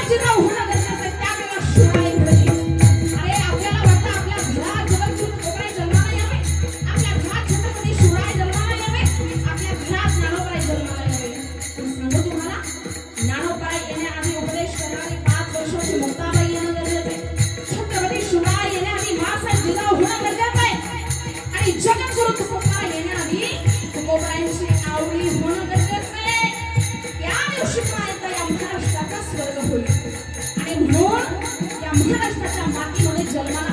जिजाऊ होणं गरजेचं आहे, त्यावेळेला शिवराय घडली. अरे आपल्याला वाटतं आपल्या घरात जगद्गुरू तुकोबाराय जन्माला यावे, आपल्या घरात छत्रपती शिवराय जन्माला यावे, आपल्या घरात ज्ञानोबाराय जन्माला यावे. पण सांगू तुम्हाला, ज्ञानोबाराय येण्याआधी उपदेश करणारी 5 वर्षाची मुक्ताबाई येणं गरजेचं आहे. छत्रपती शिवराय येण्याआधी माँसाहेब जिजाऊ होणं गरजेचं आहे. आणि जगद्गुरू तुकोबाराय येण्याआधी तुकोबारायांची आवडी होणं गरजेचं आहे. या दिवशी काय या महाराष्ट्राचा स्वर्ग होईल. आणि म्हणून या महाराष्ट्राच्या मातीमध्ये जन्माला